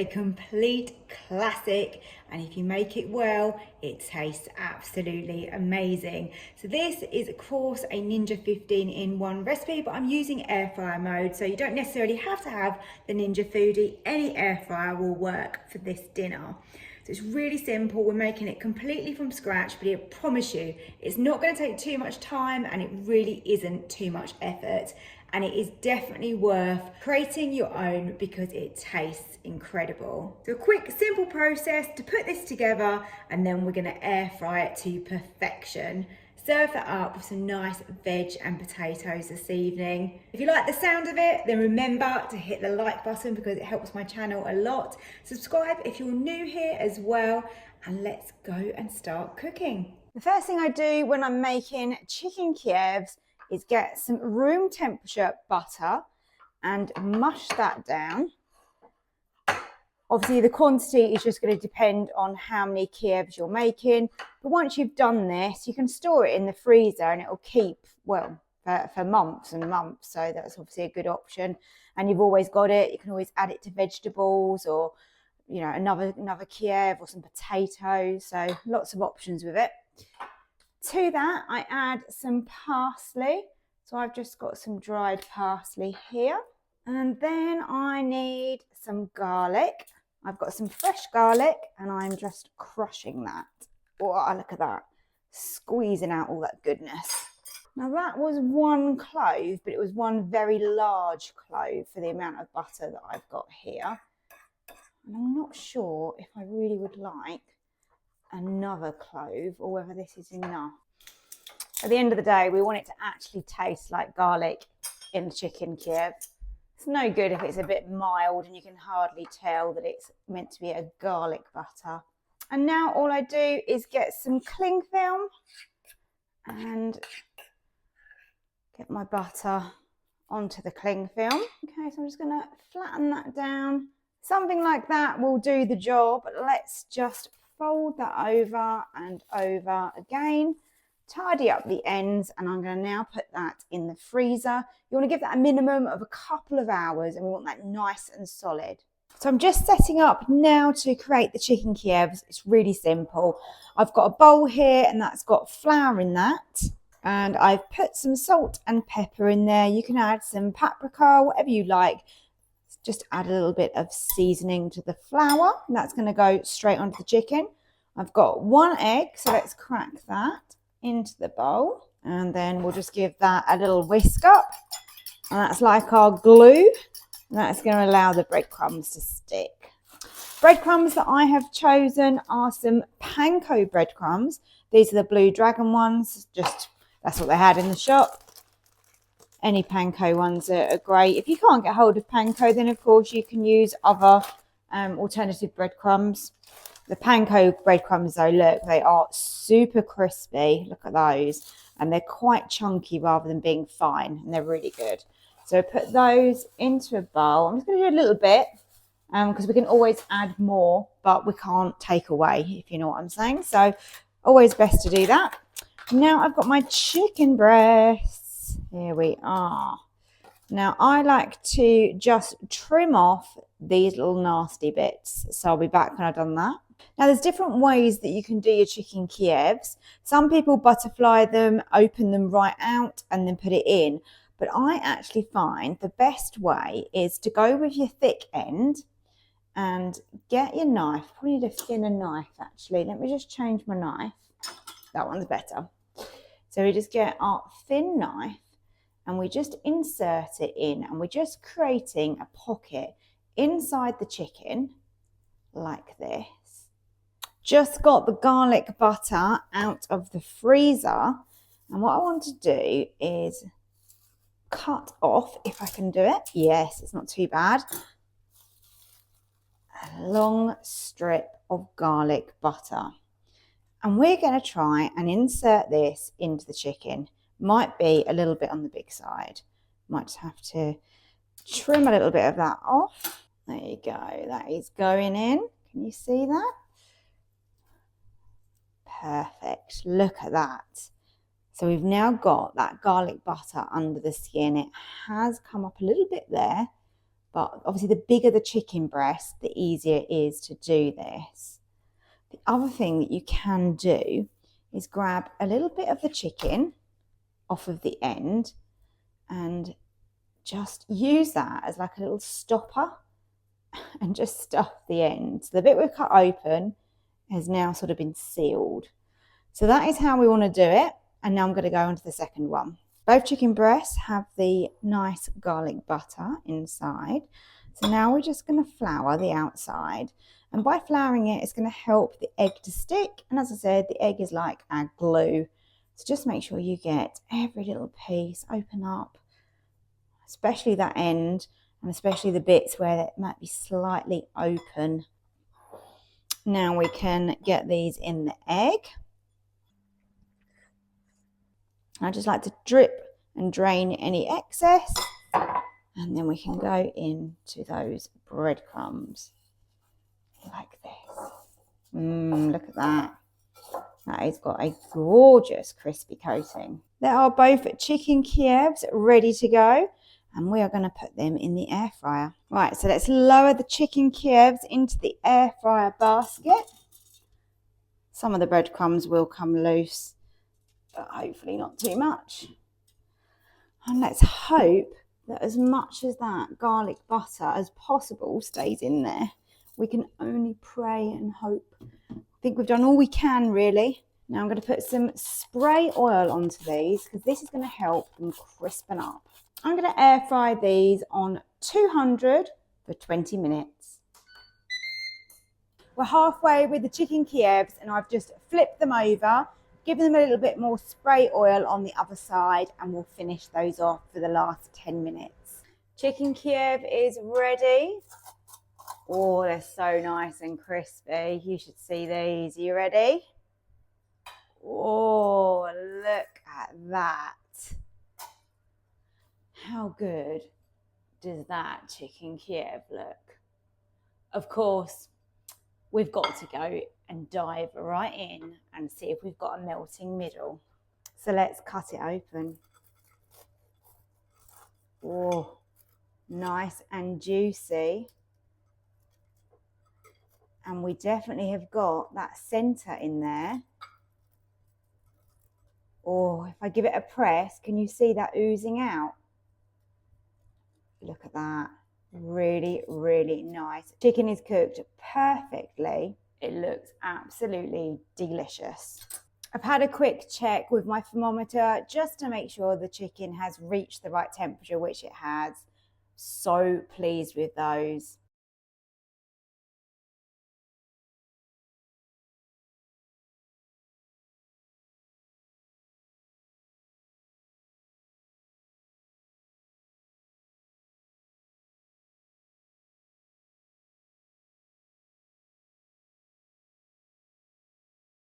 a complete classic, and if you make it well, it tastes absolutely amazing. So this is of course a Ninja 15-in-1 recipe, but I'm using air fryer mode, so you don't necessarily have to have the Ninja Foodi. Any air fryer will work for this dinner. So it's really simple. We're making it completely from scratch, but I promise you, it's not going to take too much time, and it really isn't too much effort. And it is definitely worth creating your own because it tastes incredible. So a quick, simple process to put this together, and then we're going to air fry it to perfection. Serve that up with some nice veg and potatoes this evening. If you like the sound of it, then remember to hit the like button because it helps my channel a lot. Subscribe if you're new here as well, and let's go and start cooking. The first thing I do when I'm making chicken Kievs is get some room temperature butter and mush that down. Obviously the quantity is just going to depend on how many Kievs you're making, but once you've done this, you can store it in the freezer and it will keep, well, for months and months, so that's obviously a good option. And you've always got it. You can always add it to vegetables, or you know, another Kiev or some potatoes, so lots of options with it. To that I add some parsley, so I've just got some dried parsley here, and then I need some garlic. I've got some fresh garlic and I'm just crushing that. Oh, look at that, squeezing out all that goodness. Now that was one clove, but it was one very large clove for the amount of butter that I've got here. And I'm not sure if I really would like another clove or whether this is enough. At the end of the day, we want it to actually taste like garlic in the chicken Kiev. It's no good if it's a bit mild and you can hardly tell that it's meant to be a garlic butter. And now all I do is get some cling film and get my butter onto the cling film. Okay, so I'm just going to flatten that down. Something like that will do the job. Let's just fold that over and over again. Tidy up the ends, and I'm going to now put that in the freezer. You want to give that a minimum of a couple of hours, and we want that nice and solid. So I'm just setting up now to create the chicken Kievs. It's really simple. I've got a bowl here and that's got flour in that, and I've put some salt and pepper in there. You can add some paprika, whatever you like. Just add a little bit of seasoning to the flour, and that's going to go straight onto the chicken. I've got one egg, so let's crack that into the bowl, and then we'll just give that a little whisk up, and that's like our glue, and that's going to allow the breadcrumbs to stick. Breadcrumbs that I have chosen are some panko breadcrumbs. These are the blue dragon ones, just that's what they had in the shop. Any panko ones are great. If you can't get hold of panko, then of course you can use other alternative breadcrumbs. The panko breadcrumbs though, look, they are super crispy. Look at those. And they're quite chunky rather than being fine. And they're really good. So put those into a bowl. I'm just going to do a little bit because we can always add more, but we can't take away, if you know what I'm saying. So always best to do that. Now I've got my chicken breasts. Here we are. Now I like to just trim off these little nasty bits. So I'll be back when I've done that. Now there's different ways that you can do your chicken Kievs. Some people butterfly them, open them right out and then put it in. But I actually find the best way is to go with your thick end and get your knife. Probably need a thinner knife actually. Let me just change my knife. That one's better. So we just get our thin knife and we just insert it in, and we're just creating a pocket inside the chicken like this. Just got the garlic butter out of the freezer, and what I want to do is cut off, if I can do it. Yes, it's not too bad. A long strip of garlic butter. And we're going to try and insert this into the chicken. Might be a little bit on the big side. Might just have to trim a little bit of that off. There you go. That is going in. Can you see that? Perfect. Look at that. So we've now got that garlic butter under the skin. It has come up a little bit there, But obviously the bigger the chicken breast, the easier it is to do this. The other thing that you can do is grab a little bit of the chicken off of the end and just use that as like a little stopper and just stuff the end. So the bit we've cut open has now sort of been sealed. So that is how we want to do it. And now I'm going to go on to the second one. Both chicken breasts have the nice garlic butter inside. So now we're just going to flour the outside. And by flouring it, it's going to help the egg to stick. And as I said, the egg is like our glue. So just make sure you get every little piece open up, especially that end, and especially the bits where it might be slightly open. Now we can get these in the egg. I just like to drip and drain any excess, and then we can go into those breadcrumbs like this. Look at that. That has got a gorgeous crispy coating. There are both chicken Kievs ready to go, and we are going to put them in the air fryer. Right, so let's lower the chicken Kievs into the air fryer basket. Some of the breadcrumbs will come loose, but hopefully not too much. And let's hope that as much as that garlic butter as possible stays in there. We can only pray and hope. I think we've done all we can, really. Now I'm going to put some spray oil onto these because this is going to help them crispen up. I'm going to air fry these on 200 for 20 minutes. We're halfway with the chicken Kievs and I've just flipped them over, given them a little bit more spray oil on the other side, and we'll finish those off for the last 10 minutes. Chicken Kiev is ready. Oh, they're so nice and crispy. You should see these. Are you ready? Oh, look at that. How good does that chicken Kiev look? Of course, we've got to go and dive right in and see if we've got a melting middle. So let's cut it open. Oh, nice and juicy. And we definitely have got that center in there. Oh, if I give it a press, can you see that oozing out? Look at that. Really, really nice. Chicken is cooked perfectly. It looks absolutely delicious. I've had a quick check with my thermometer just to make sure the chicken has reached the right temperature, which it has. So pleased with those.